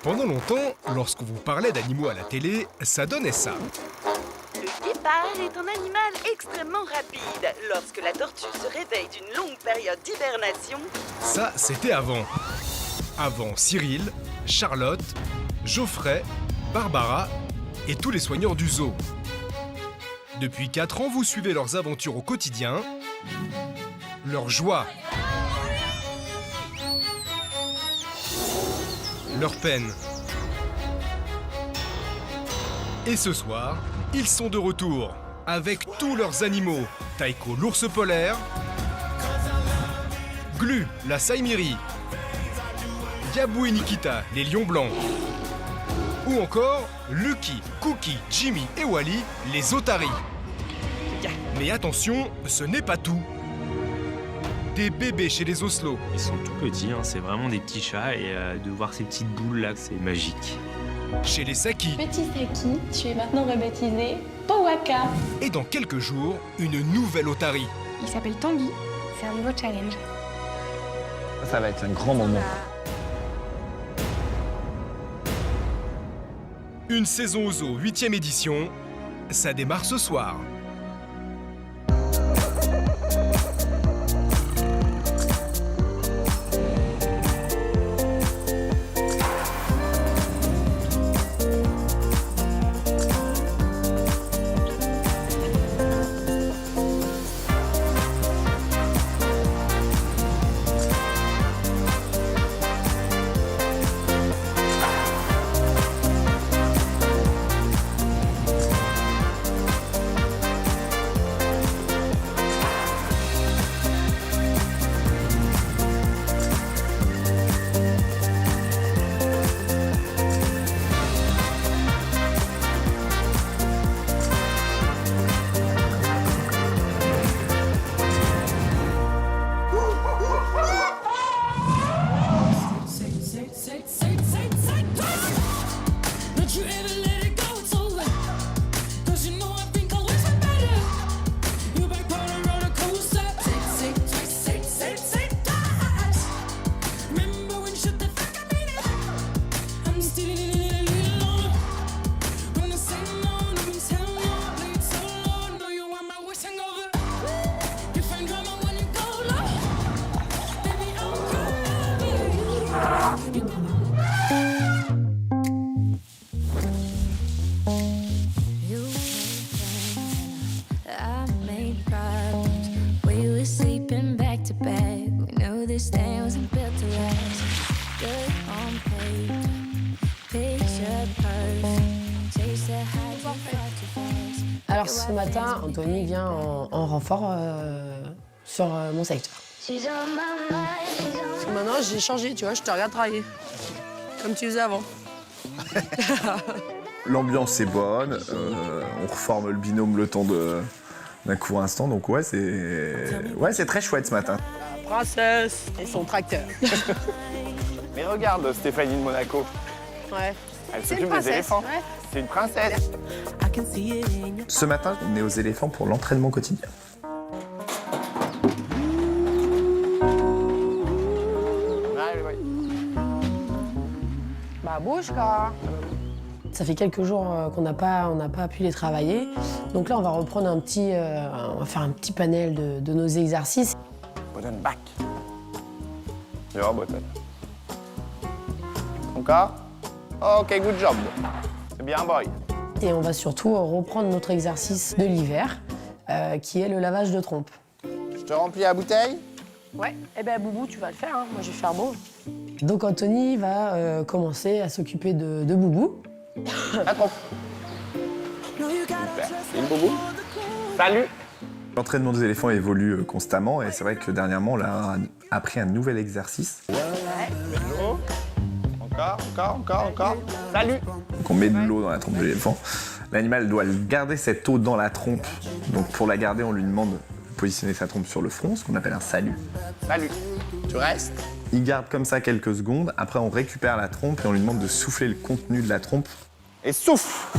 Pendant longtemps, lorsqu'on vous parlait d'animaux à la télé, ça donnait ça. Le guépard est un animal extrêmement rapide. Lorsque la tortue se réveille d'une longue période d'hibernation, Ça, c'était avant. Avant Cyril, Charlotte, Geoffrey, Barbara et tous les soigneurs du zoo. Depuis 4 ans, vous suivez leurs aventures au quotidien, leurs joies, leurs peines. Et ce soir, ils sont de retour avec tous leurs animaux. Taiko l'ours polaire, Glu la Saïmiri, Yabou et Nikita les lions blancs, ou encore Lucky, Cookie, Jimmy et Wally les otaries. Mais attention, ce n'est pas tout. Des bébés chez les Oslo, Ils sont tout petits, hein, c'est vraiment des petits chats et de voir ces petites boules là, c'est magique. chez les Saki, Petit Saki, tu es maintenant rebaptisé Powaka. et dans quelques jours, une nouvelle otarie. Il s'appelle Tanguy. C'est un nouveau challenge. Ça va être un grand moment. Une saison au zoo, 8e édition, ça démarre ce soir. I made problems. We were sleeping back to back. We knew this day wasn't built to last. Good on paper, picture perfect. Chase the high too far too fast. Alors ce matin, Anthony vient en renfort sur mon secteur. She's on my mind, she's on Parce que maintenant j'ai changé, tu vois, je te regarde travailler. Comme tu faisais avant. L'ambiance est bonne, on reforme le binôme le temps d'un court instant, donc ouais, c'est très chouette ce matin. La princesse et son tracteur. Mais regarde Stéphanie de Monaco, Ouais. elle C'est une s'occupe des princesse. éléphants. Ouais. C'est une princesse. Ce matin, on est aux éléphants pour l'entraînement quotidien. Ouais, ouais. Bah bouge quoi. Ça fait quelques jours qu'on n'a pas pu les travailler. Donc là, on va reprendre on va faire un petit panel de nos exercices. Button back. Your button. Encore. Ok, good job. C'est bien, boy. Et on va surtout reprendre notre exercice de l'hiver, qui est le lavage de trompe. Je te remplis la bouteille. Ouais, eh ben Boubou, tu vas le faire, hein. Moi je vais faire beau. Donc Anthony va commencer à s'occuper de Boubou. La trompe. Super. C'est une boubou. Salut. L'entraînement des éléphants évolue constamment et c'est vrai que dernièrement, on a appris un nouvel exercice. L'eau. Encore. Salut. Donc on met de l'eau dans la trompe de l'éléphant. L'animal doit garder cette eau dans la trompe. Donc pour la garder, on lui demande de positionner sa trompe sur le front, ce qu'on appelle un salut. Salut. Tu restes. Il garde comme ça quelques secondes. Après, on récupère la trompe et on lui demande de souffler le contenu de la trompe. Et souffle.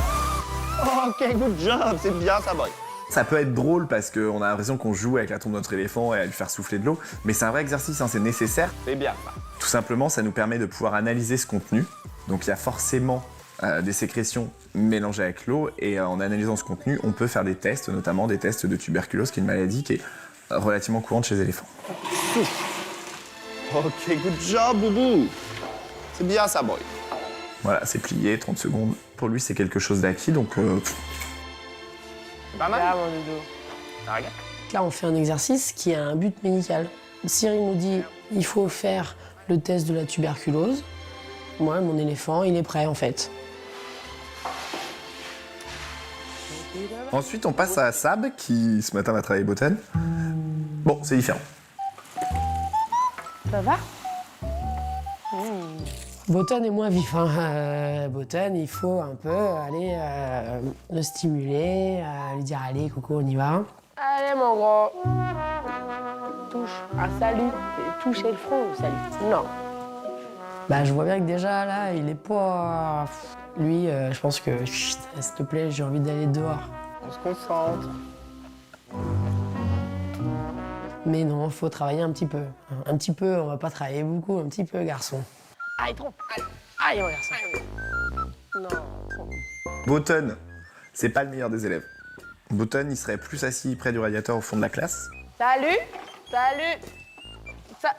Ok, good job. C'est bien, ça, boy. Ça peut être drôle parce qu'on a l'impression qu'on joue avec la trompe de notre éléphant et à lui faire souffler de l'eau, mais c'est un vrai exercice, hein, c'est nécessaire. C'est bien, ça. Tout simplement, ça nous permet de pouvoir analyser ce contenu, Donc il y a forcément des sécrétions mélangées avec l'eau et en analysant ce contenu, on peut faire des tests, notamment des tests de tuberculose, qui est une maladie qui est relativement courante chez les éléphants. Ok, good job, Boubou. C'est bien ça, boy. Voilà, c'est plié, 30 secondes. Pour lui, c'est quelque chose d'acquis, donc... Pas mal. Là, mon doudou. Ah, regarde. Là, on fait un exercice qui a un but médical. Cyril nous dit il faut faire le test de la tuberculose. Moi, mon éléphant, il est prêt en fait. Ensuite, on passe à Sab, qui ce matin va travailler Botan. Bon, c'est différent. Ça va Botan est moins vif. Hein. Botan, il faut un peu aller le stimuler, lui dire allez, coucou, on y va. Allez, mon gros. Touche un salut. Et toucher le front, le salut. Non. Bah, je vois bien que déjà, là, il est pas... Lui, je pense que, chut, s'il te plaît, j'ai envie d'aller dehors. On se concentre. Mais non, faut travailler un petit peu. Un petit peu, on va pas travailler beaucoup, un petit peu, garçon. Allez, trompe. Allez, mon garçon. Non, trompe. Botan, c'est pas le meilleur des élèves. Botan, il serait plus assis près du radiateur au fond de la classe. Salut. Salut. Ça...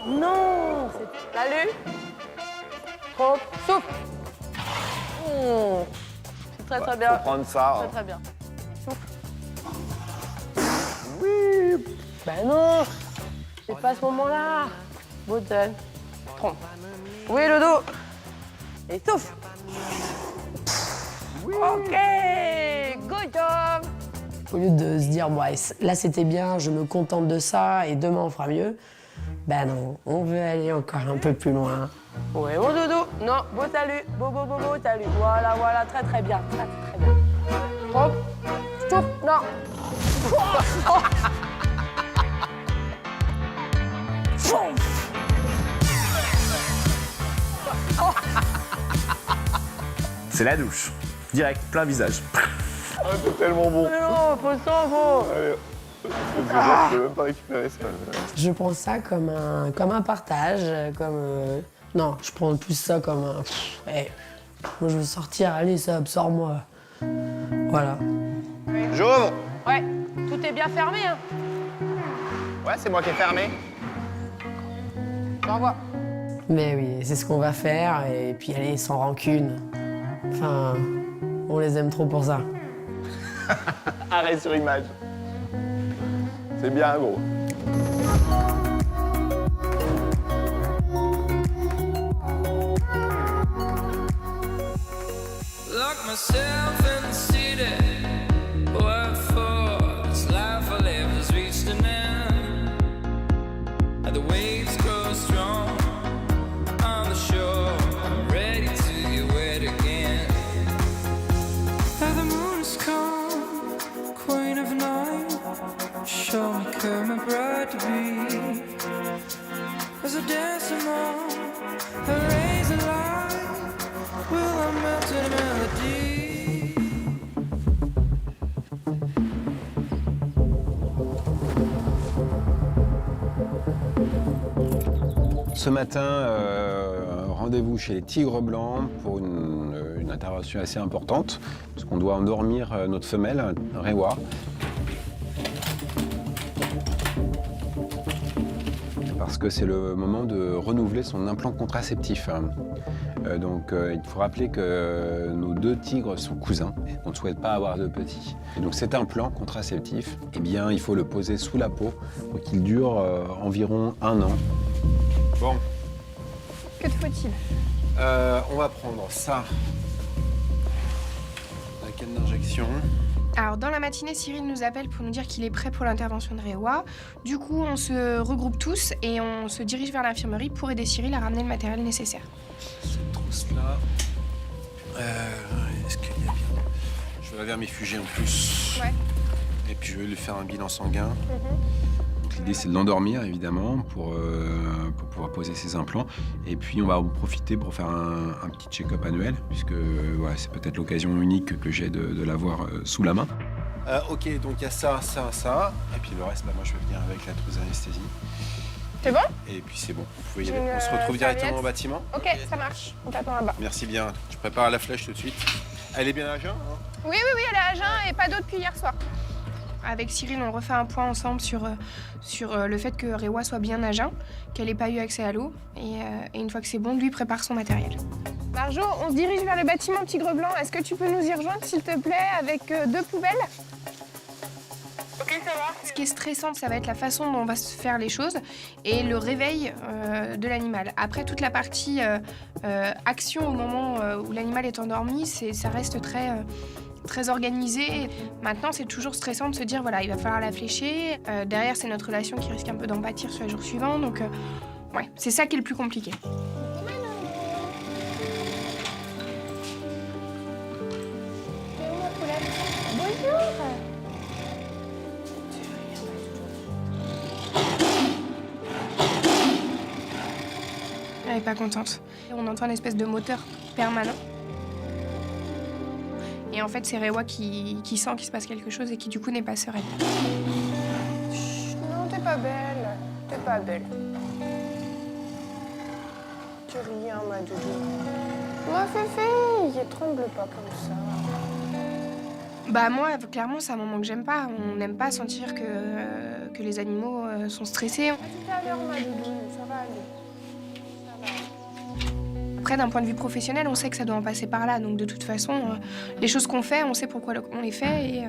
Non, c'est... Salut. Trompe. Souffle. C'est très, très bien. Faut prendre ça. Très, très bien. Souffle. Oui. Ben non. C'est pas ce moment-là. Botan. Trompe. Oui, le dos. Et souffle. Oui. OK. Good job. Au lieu de se dire, bon, là c'était bien, je me contente de ça et demain on fera mieux, ben non, on veut aller encore un peu plus loin. Ouais, mon doudou, non, beau salut, beau, salut. Voilà, voilà, très très bien, très très bien. Hop, stop, non. C'est la douche. Direct, plein visage. Ah, c'est tellement bon. Mais non, faut ça, faut. Allez, je peux même pas récupérer ça. Je prends ça comme un partage, comme... Non, je prends plus ça comme un... Hey, moi je veux sortir, allez, ça absorbe-moi. Voilà. J'ouvre. Ouais, tout est bien fermé, hein. Ouais, c'est moi qui ai fermé. J'envoie. Mais oui, c'est ce qu'on va faire, et puis allez, sans rancune. Enfin, on les aime trop pour ça. Arrêt sur image. C'est bien, gros. Lock myself in the city. What for? This life I live has reached an end. And the waves grow strong on the shore. I'm ready to get wet again. And the moon is calm, queen of night. Show me come my bride to be. As I dance along, I raise a light. Will I melt in melody? Ce matin, rendez-vous chez les Tigres Blancs pour une intervention assez importante, parce qu'on doit endormir notre femelle, Rewa. Parce que c'est le moment de renouveler son implant contraceptif. Donc il faut rappeler que nos deux tigres sont cousins, on ne souhaite pas avoir de petits. Et donc cet implant contraceptif, eh bien, il faut le poser sous la peau pour qu'il dure environ 1 an. Bon. Que te faut-il? On va prendre ça, la canne d'injection. Alors, dans la matinée, Cyril nous appelle pour nous dire qu'il est prêt pour l'intervention de Rewa. Du coup, on se regroupe tous et on se dirige vers l'infirmerie pour aider Cyril à ramener le matériel nécessaire. Cette trousse-là. Est-ce qu'il y a bien... Je vais vermifuger en plus. Ouais. Et puis je vais lui faire un bilan sanguin. Donc l'idée c'est de l'endormir évidemment pour pouvoir poser ses implants. Et puis on va en profiter pour faire un petit check-up annuel, puisque ouais, c'est peut-être l'occasion unique que j'ai de l'avoir sous la main. Ok, donc il y a ça, ça, ça. Et puis le reste, bah, moi je vais venir avec la trousse d'anesthésie. C'est bon? Et puis c'est bon, vous pouvez y J'ai aller. une On se retrouve directement serviette. au bâtiment. Ok, ça marche. On t'attend là-bas. Merci bien. Je prépare la flèche tout de suite. Elle est bien à jeun, hein? Oui, elle est à jeun et pas d'eau depuis hier soir. Avec Cyril, on refait un point ensemble sur le fait que Rewa soit bien à jeun, qu'elle n'ait pas eu accès à l'eau. Et une fois que c'est bon, lui prépare son matériel. Marjo, on se dirige vers le bâtiment Tigre Blanc. Est-ce que tu peux nous y rejoindre, s'il te plaît, avec 2 poubelles? Ok, ça va. Ce qui est stressant, ça va être la façon dont on va se faire les choses et le réveil de l'animal. Après, toute la partie action au moment où l'animal est endormi, ça reste très organisé. Maintenant, c'est toujours stressant de se dire, voilà, il va falloir la flécher. Derrière, c'est notre relation qui risque un peu d'en pâtir sur les jours suivants. Donc, ouais, c'est ça qui est le plus compliqué. Elle est pas contente. On entend une espèce de moteur permanent. Et en fait, c'est Rewa qui sent qu'il se passe quelque chose et qui, du coup, n'est pas sereine. Chut, non, t'es pas belle. T'es pas belle. Tu rien, ma doudou. Ma féfé, tremble pas comme ça. Bah moi, clairement, c'est un moment que j'aime pas. On n'aime pas sentir que les animaux sont stressés. À tout à l'heure, ma doudou, ça va aller. Après, d'un point de vue professionnel, on sait que ça doit en passer par là. Donc, de toute façon, les choses qu'on fait, on sait pourquoi on les fait et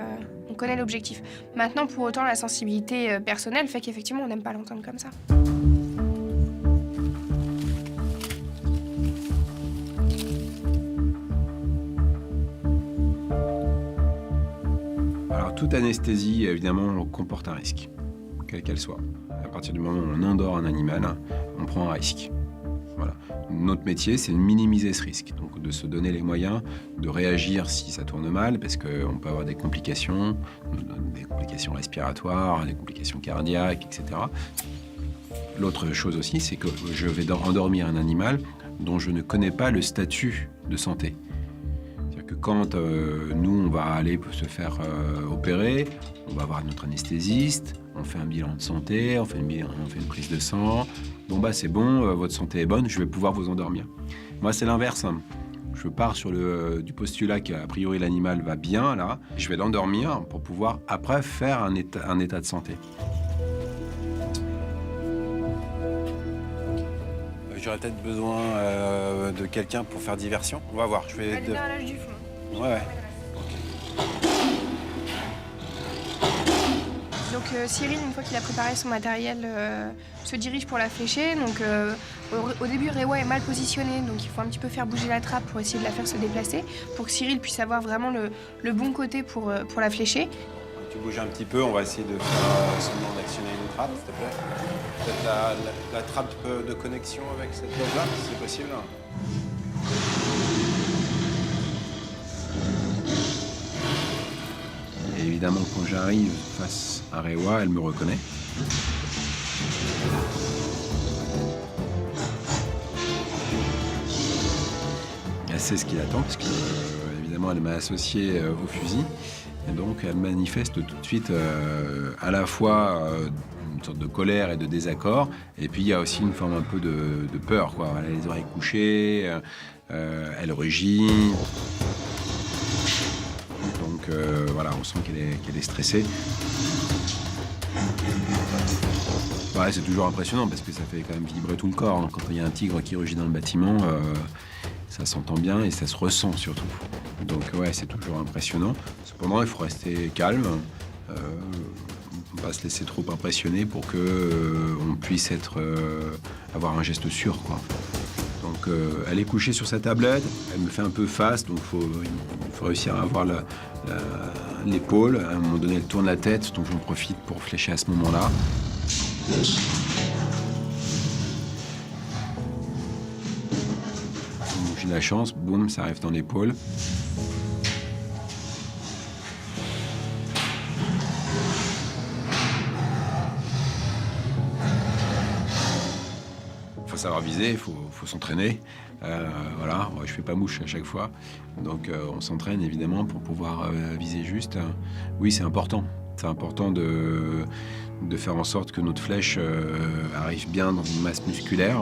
on connaît l'objectif. Maintenant, pour autant, la sensibilité personnelle fait qu'effectivement, on n'aime pas l'entendre comme ça. Alors, toute anesthésie, évidemment, comporte un risque, quelle qu'elle soit. À partir du moment où on endort un animal, on prend un risque. Voilà. Notre métier, c'est de minimiser ce risque, donc de se donner les moyens de réagir si ça tourne mal, parce qu'on peut avoir des complications respiratoires, des complications cardiaques, etc. L'autre chose aussi, c'est que je vais endormir un animal dont je ne connais pas le statut de santé. C'est-à-dire que quand nous, on va aller se faire opérer, on va voir notre anesthésiste, on fait un bilan de santé, on fait une prise de sang. Bon, bah c'est bon, votre santé est bonne, je vais pouvoir vous endormir. Moi, c'est l'inverse. Je pars du postulat qu'a priori l'animal va bien, là. Je vais l'endormir pour pouvoir, après, faire un état de santé. J'aurais peut-être besoin de quelqu'un pour faire diversion. On va voir. Je vais. Elle est dans l'âge du fond. Ouais. Donc Cyril, une fois qu'il a préparé son matériel, se dirige pour la flécher. Donc au début, Rewa est mal positionnée, donc il faut un petit peu faire bouger la trappe pour essayer de la faire se déplacer, pour que Cyril puisse avoir vraiment le bon côté pour la flécher. Tu bouges un petit peu, on va essayer de faire seulement d'actionner une trappe, s'il te plaît. Peut-être la trappe de connexion avec cette loge-là, si c'est possible. Et évidemment, quand j'arrive face à Rewa, elle me reconnaît. Elle sait ce qu'il attend, parce que, évidemment, elle m'a associé au fusil. Et donc, elle manifeste tout de suite à la fois une sorte de colère et de désaccord. Et puis, il y a aussi une forme un peu de peur, quoi. Elle a les oreilles couchées, elle rugit. Donc, voilà, on sent qu'elle est stressée. Ouais, c'est toujours impressionnant parce que ça fait quand même vibrer tout le corps. Hein. Quand il y a un tigre qui rugit dans le bâtiment, ça s'entend bien et ça se ressent surtout. Donc ouais, c'est toujours impressionnant. Cependant, il faut rester calme, pas se laisser trop impressionner pour que on puisse avoir un geste sûr, quoi. Donc elle est couchée sur sa tablette, elle me fait un peu face, donc il faut réussir à avoir l'épaule. À un moment donné, elle tourne la tête, donc j'en profite pour flécher à ce moment-là. J'ai de la chance, boum, ça arrive dans l'épaule. faut savoir viser, il faut s'entraîner. Voilà, je fais pas mouche à chaque fois. Donc on s'entraîne évidemment pour pouvoir viser juste. Oui, c'est important. C'est important de faire en sorte que notre flèche arrive bien dans une masse musculaire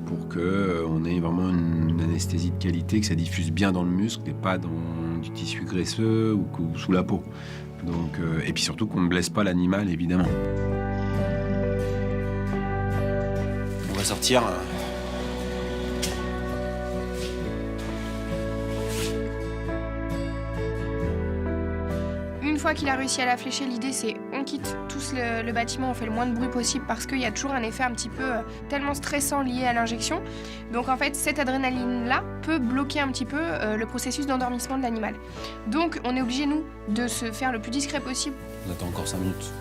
pour qu'on ait vraiment une anesthésie de qualité, que ça diffuse bien dans le muscle et pas dans du tissu graisseux ou sous la peau. Donc, et puis surtout qu'on ne blesse pas l'animal, évidemment. On va sortir. Une fois qu'il a réussi à la flécher, l'idée c'est on quitte tous le bâtiment, on fait le moins de bruit possible parce qu'il y a toujours un effet un petit peu tellement stressant lié à l'injection. Donc en fait, cette adrénaline-là peut bloquer un petit peu le processus d'endormissement de l'animal. Donc on est obligé, nous, de se faire le plus discret possible. On attend encore 5 minutes.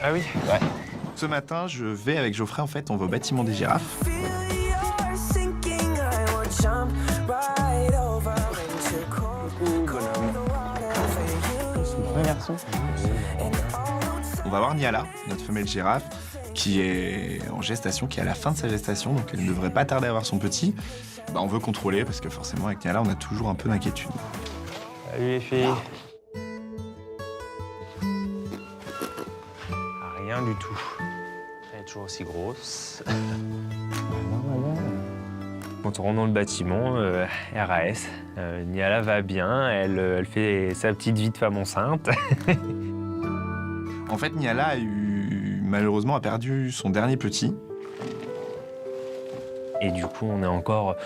Ah oui? Ouais. Ce matin, je vais avec Geoffrey, en fait, on va au bâtiment des girafes. On va voir Niala, notre femelle girafe, qui est en gestation, qui est à la fin de sa gestation, donc elle ne devrait pas tarder à avoir son petit. Bah, on veut contrôler, parce que forcément, avec Niala, on a toujours un peu d'inquiétude. Salut les filles. Rien du tout. Elle est toujours aussi grosse. Quand on rentre dans le bâtiment, RAS, Niala va bien, elle fait sa petite vie de femme enceinte. En fait, Niala malheureusement a perdu son dernier petit. Et du coup, on est encore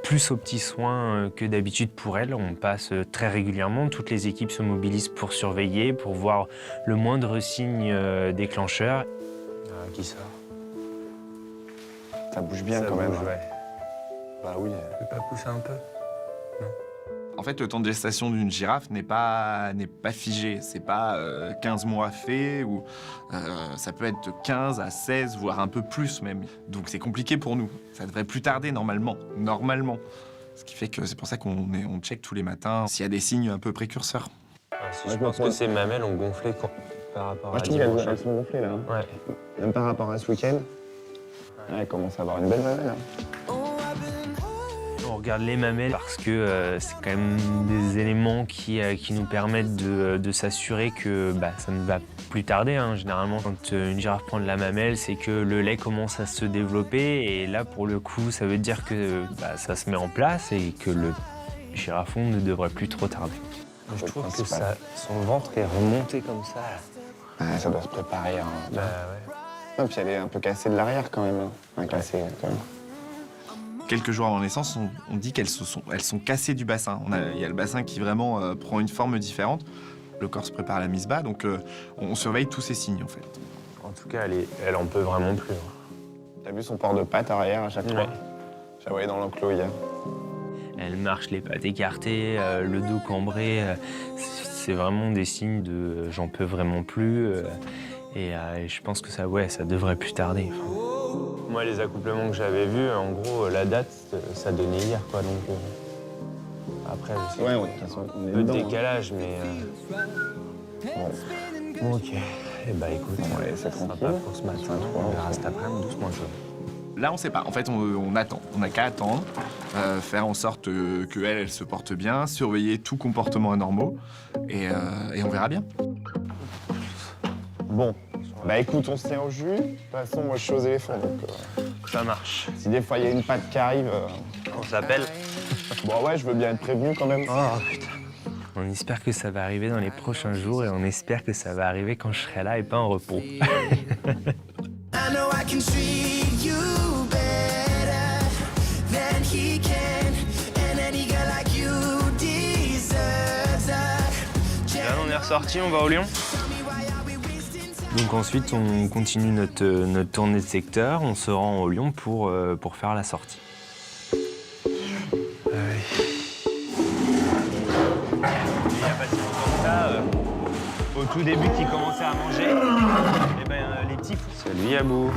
plus aux petits soins que d'habitude pour elle. On passe très régulièrement, toutes les équipes se mobilisent pour surveiller, pour voir le moindre signe déclencheur. Qui sort? Ça bouge bien Ça quand même. bouge, ouais. Bah oui. Tu peux pas pousser un peu? En fait, le temps de gestation d'une girafe n'est pas figé. C'est pas 15 mois fait, ou ça peut être de 15 à 16, voire un peu plus même. Donc c'est compliqué pour nous. Ça devrait plus tarder normalement. Ce qui fait que c'est pour ça qu'on check tous les matins s'il y a des signes un peu précurseurs. Je pense que ces mamelles ont gonflé par rapport à dimanche. Moi, je trouve qu'elles sont gonflées, là. Ouais. Même par rapport à ce week-end. Ouais, elle commence à avoir une belle mamelle. On regarde les mamelles parce que c'est quand même des éléments qui nous permettent de s'assurer que ça ne va plus tarder. Hein. Généralement, quand une girafe prend de la mamelle, c'est que le lait commence à se développer. Et là, pour le coup, ça veut dire que ça se met en place et que le girafon ne devrait plus trop tarder. Je trouve que son ventre est remonté comme ça. Ah, ça doit se préparer. Hein. Ouais. Ah, puis elle est un peu cassée de l'arrière quand même. Enfin, cassée quand même. Quelques jours avant naissance, on dit qu'elles sont cassées du bassin. Il y a le bassin qui vraiment prend une forme différente. Le corps se prépare à la mise bas, donc on surveille tous ces signes en fait. En tout cas, elle en peut vraiment plus. T'as vu son port de pattes arrière à chaque fois? Je la voyais dans l'enclos hier. Elle marche les pattes écartées, le dos cambré. C'est vraiment des signes de j'en peux vraiment plus. Et je pense que ça devrait plus tarder. Moi, les accouplements que j'avais vus, en gros, la date, ça donnait hier, quoi. Donc, après, je sais Ouais, de toute façon, on est un peu de dedans, décalage, mais... Bon, ok. Eh ben, écoute, on va laisser ça sera tranquille. pas pour ce matin. On verra cet après-midi, doucement, je... Là, on sait pas. En fait, on attend. On n'a qu'à attendre, faire en sorte qu'elle se porte bien, surveiller tout comportement anormal, et on verra bien. Bon, bah écoute, on se tient au jus. De toute façon, moi, je suis aux éléphants, donc... Ça marche. Si des fois, il y a une patte qui arrive... On s'appelle. Bon, ouais, je veux bien être prévenu quand même. Oh, putain. On espère que ça va arriver dans les prochains jours et on espère que ça va arriver quand je serai là et pas en repos. I know can treat you better than he can. And any girl like you deserves that. Là, on est ressorti, on va au Lion. Donc ensuite, on continue notre tournée de secteur. On se rend au Lion pour faire la sortie. Au tout début, qui commençait à manger, et ben, les petits fous. Salut Yabou.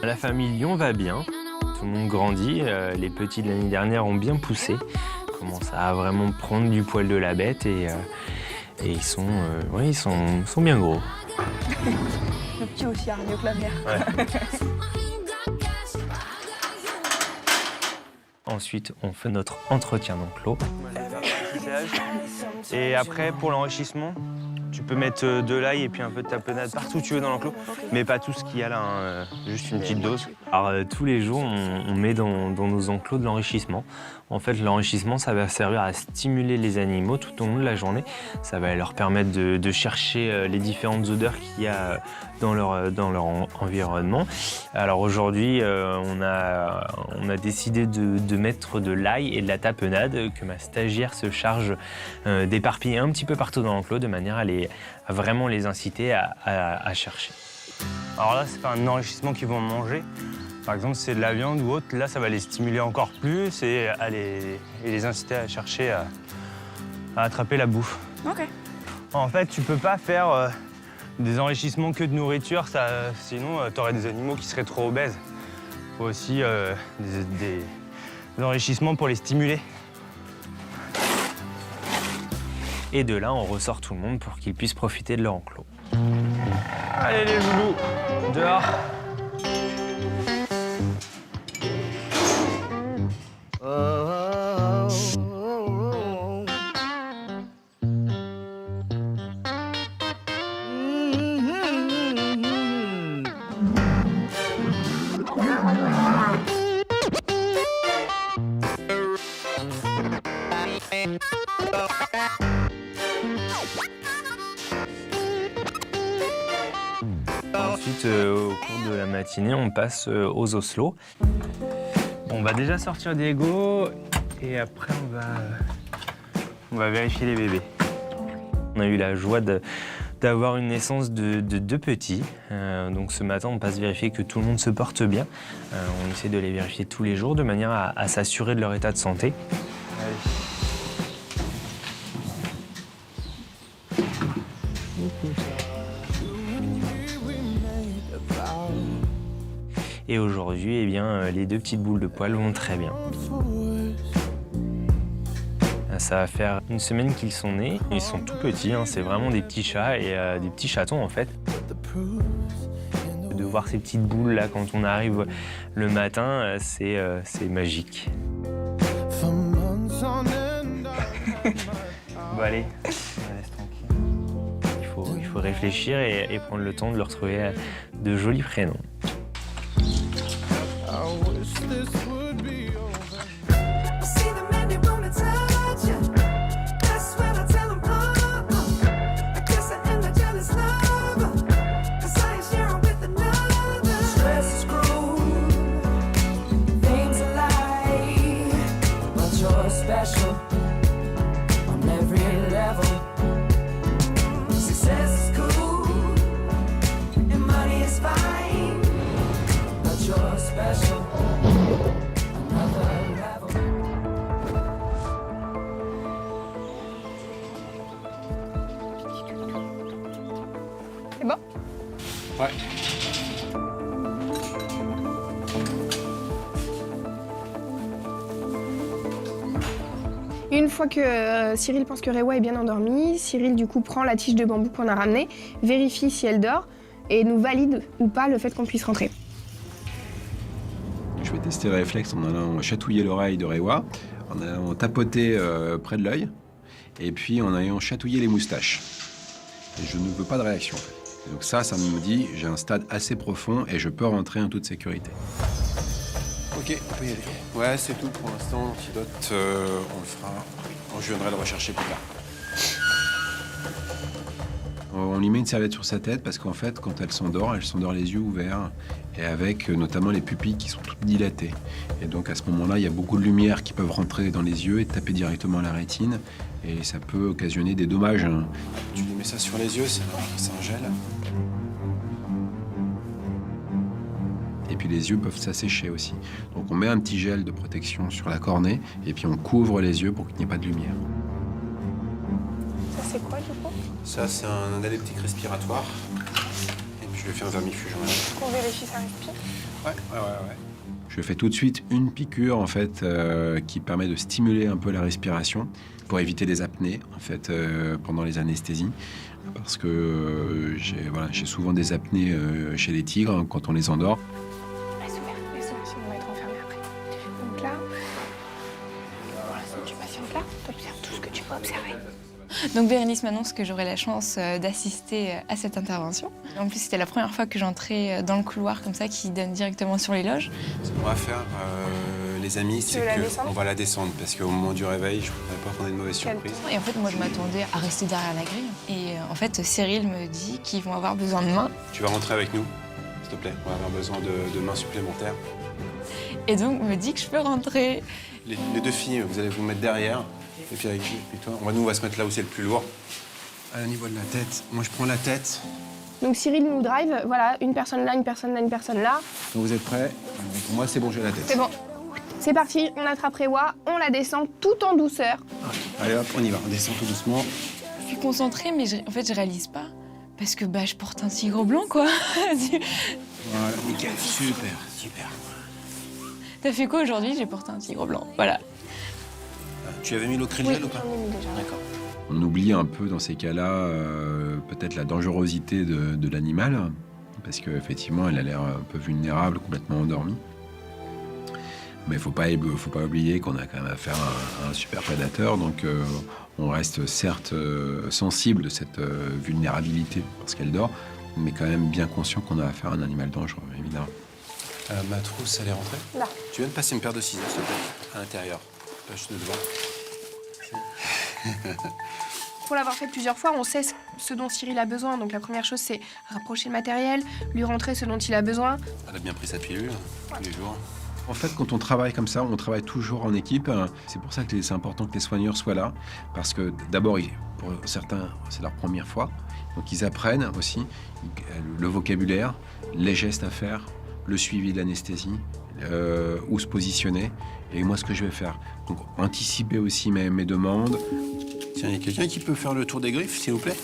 La famille Lion va bien. Tout le monde grandit. Les petits de l'année dernière ont bien poussé. Commencent à vraiment prendre du poil de la bête et ils sont bien gros. Le petit aussi a mieux que la mère. Ouais. Ensuite, on fait notre entretien d'enclos. Et après, pour l'enrichissement, tu peux mettre de l'ail et puis un peu de tapenade partout où tu veux dans l'enclos, mais pas tout ce qu'il y a là, hein, juste une petite dose. Alors tous les jours, on met dans nos enclos de l'enrichissement. En fait, l'enrichissement, ça va servir à stimuler les animaux tout au long de la journée. Ça va leur permettre de chercher les différentes odeurs qu'il y a dans leur environnement. Alors aujourd'hui, on a décidé de mettre de l'ail et de la tapenade que ma stagiaire se charge d'éparpiller un petit peu partout dans l'enclos de manière à vraiment les inciter à chercher. Alors là, c'est pas un enrichissement qu'ils vont manger. Par exemple, c'est de la viande ou autre, là, ça va les stimuler encore plus et les inciter à chercher à attraper la bouffe. Ok. En fait, tu peux pas faire des enrichissements que de nourriture, sinon tu aurais des animaux qui seraient trop obèses. Il faut aussi des enrichissements pour les stimuler. Et de là, on ressort tout le monde pour qu'ils puissent profiter de leur enclos. Allez les loulous, dehors. Ensuite, au cours de la matinée, on passe aux osselots. On va déjà sortir des égos et après on va vérifier les bébés. On a eu la joie d'avoir une naissance de 2 petits. Donc ce matin, on passe vérifier que tout le monde se porte bien. On essaie de les vérifier tous les jours de manière à s'assurer de leur état de santé. Allez. Et aujourd'hui, eh bien, les 2 petites boules de poils vont très bien. Ça va faire 1 semaine qu'ils sont nés. Ils sont tout petits, hein, c'est vraiment des petits chats et des petits chatons en fait. De voir ces petites boules là quand on arrive le matin, c'est magique. Bon allez, laisse tranquille. Il faut réfléchir et prendre le temps de leur trouver de jolis prénoms. C'est bon? Ouais. Une fois que Cyril pense que Rewa est bien endormie, Cyril du coup prend la tige de bambou qu'on a ramenée, vérifie si elle dort et nous valide ou pas le fait qu'on puisse rentrer. Je vais tester le réflexe en allant chatouiller l'oreille de Rewa, en allant tapoter près de l'œil, et puis en allant chatouiller les moustaches. Et je ne veux pas de réaction en fait. Et donc ça me dit j'ai un stade assez profond et je peux rentrer en toute sécurité. Ok, on peut y aller. Ouais, c'est tout pour l'instant. L'antidote, on le fera. Je viendrai le rechercher plus tard. On lui met une serviette sur sa tête parce qu'en fait, quand elle s'endort les yeux ouverts et avec notamment les pupilles qui sont toutes dilatées. Et donc à ce moment-là, il y a beaucoup de lumière qui peuvent rentrer dans les yeux et taper directement la rétine et ça peut occasionner des dommages. Tu lui mets ça sur les yeux, c'est un gel. Et puis les yeux peuvent s'assécher aussi. Donc on met un petit gel de protection sur la cornée et puis on couvre les yeux pour qu'il n'y ait pas de lumière. Ça, c'est quoi, du coup? Ça, c'est un analgésique respiratoire. Et puis je lui fais un vermifuge. On vérifie ça respire. Ouais. Je fais tout de suite une piqûre en fait qui permet de stimuler un peu la respiration pour éviter des apnées en fait pendant les anesthésies parce que j'ai souvent des apnées chez les tigres hein, quand on les endort. Laisse ouvert, sinon on va être enfermé après. Donc là, tu patientes là, tu observes tout ce que tu peux observer. Donc Bérénice m'annonce que j'aurai la chance d'assister à cette intervention. En plus, c'était la première fois que j'entrais dans le couloir comme ça, qui donne directement sur les loges. Ce qu'on va faire, les amis, c'est qu'on va la descendre parce qu'au moment du réveil, je ne voudrais pas qu'on ait une mauvaise surprise. Et en fait, moi, je m'attendais à rester derrière la grille. Et en fait, Cyril me dit qu'ils vont avoir besoin de mains. Tu vas rentrer avec nous, s'il te plaît. On va avoir besoin de mains supplémentaires. Et donc, me dit que je peux rentrer. Les deux filles, vous allez vous mettre derrière. Et puis avec et toi, on va se mettre là où c'est le plus lourd. Au niveau de la tête, moi je prends la tête. Donc Cyril nous drive, voilà, une personne là, une personne là, une personne là. Donc vous êtes prêts? Pour moi c'est bon, j'ai la tête. C'est bon. C'est parti, on attrape Rewa, on la descend tout en douceur. Allez hop, on y va, on descend tout doucement. Je suis concentrée, mais en fait, je réalise pas. Parce que je porte un tigre blanc, quoi. Voilà, nickel, super. T'as fait quoi aujourd'hui? J'ai porté un tigre blann. Voilà. Tu avais mis l'eau crégel ou pas? J'en ai mis déjà. D'accord. On oublie un peu dans ces cas-là peut-être la dangerosité de l'animal, parce qu'effectivement, elle a l'air un peu vulnérable, complètement endormie. Mais il ne faut pas oublier qu'on a quand même affaire à un super prédateur, donc on reste certes sensible de cette vulnérabilité parce qu'elle dort, mais quand même bien conscient qu'on a affaire à un animal dangereux, évidemment. Ma trousse, elle est rentrée? Là. Tu viens de passer une paire de ciseaux, s'il te plaît, à l'intérieur. Juste devant. Pour l'avoir fait plusieurs fois, on sait ce dont Cyril a besoin. Donc la première chose, c'est rapprocher le matériel, lui rentrer ce dont il a besoin. Elle a bien pris sa pilule tous les jours. En fait, quand on travaille comme ça, on travaille toujours en équipe. C'est pour ça que c'est important que les soigneurs soient là. Parce que d'abord, pour certains, c'est leur première fois. Donc ils apprennent aussi le vocabulaire, les gestes à faire, le suivi de l'anesthésie, où se positionner. Et moi, ce que je vais faire, donc anticiper aussi mes demandes. Tiens, il y a quelqu'un qui peut faire le tour des griffes, s'il vous plaît?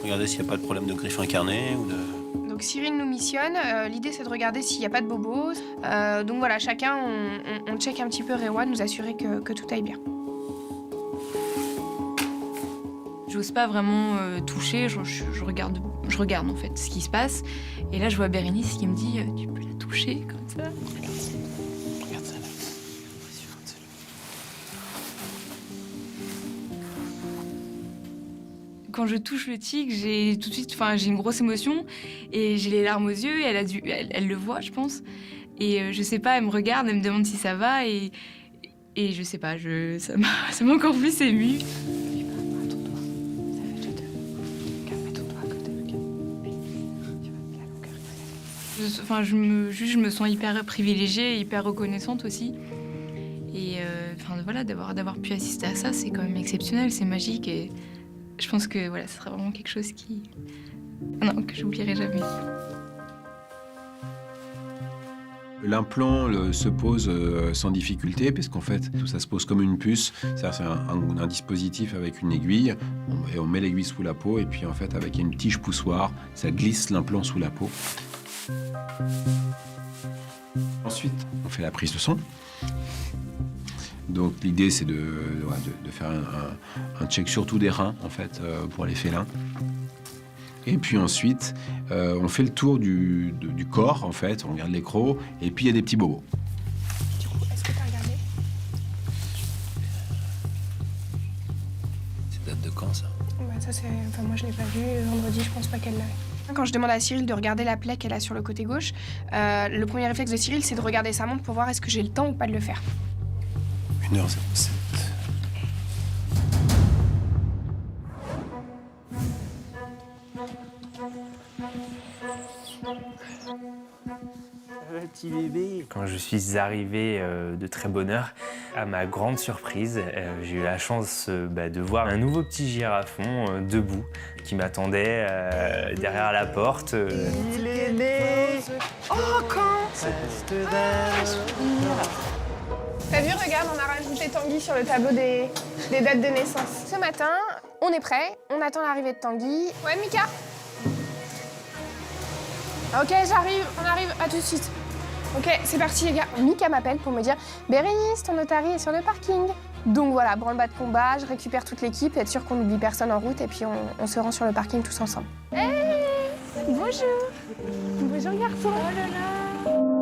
Regardez s'il n'y a pas de problème de griffes incarnées ou de... Donc Cyril nous missionne. L'idée, c'est de regarder s'il n'y a pas de bobos. Donc voilà, chacun, on check un petit peu Rewa, nous assurer que tout aille bien. J'ose pas vraiment toucher, je regarde en fait ce qui se passe. Et là, je vois Bérénice qui me dit tu peux la toucher comme ça. Regarde ça là. Quand je touche le tigre, j'ai tout de suite, j'ai une grosse émotion et j'ai les larmes aux yeux. Et elle le voit, je pense. Et je sais pas, elle me regarde, elle me demande si ça va et je sais pas, ça m'a encore plus émue. Je me sens hyper privilégiée, hyper reconnaissante aussi. Et voilà, d'avoir pu assister à ça, c'est quand même exceptionnel, c'est magique. Et je pense que voilà, ce sera vraiment quelque chose que j'oublierai jamais. L'implant se pose sans difficulté, puisqu'en fait, tout ça se pose comme une puce. C'est un dispositif avec une aiguille. On met l'aiguille sous la peau, et puis en fait, avec une tige poussoir, ça glisse l'implant sous la peau. Ensuite, on fait la prise de son. Donc l'idée, c'est de faire un check surtout des reins, en fait, pour les félins. Et puis ensuite, on fait le tour du corps, en fait. On regarde les crocs, et puis il y a des petits bobos. Du coup, est-ce que tu as regardé? C'est date de quand, ça? Ça, moi, je l'ai pas vu. Vendredi, je pense pas qu'elle l'avait. Quand je demande à Cyril de regarder la plaie qu'elle a sur le côté gauche, le premier réflexe de Cyril, c'est de regarder sa montre pour voir est-ce que j'ai le temps ou pas de le faire. 1h07. Petit bébé. Quand je suis arrivé de très bonne heure, à ma grande surprise, j'ai eu la chance de voir un nouveau petit girafon debout qui m'attendait derrière la porte. Il est né. Oh, quand T'as vu, regarde, on a rajouté Tanguy sur le tableau des dates de naissance. Ce matin, on est prêt, on attend l'arrivée de Tanguy. Ouais, Mika? Ok, j'arrive, on arrive, à tout de suite. Ok, c'est parti les gars. Mika m'appelle pour me dire « Bérénice, ton Otari est sur le parking ». Donc voilà, branle-bas de combat, je récupère toute l'équipe, être sûr qu'on n'oublie personne en route et puis on se rend sur le parking tous ensemble. Hey, bonjour. Bonjour garçon. Oh là là.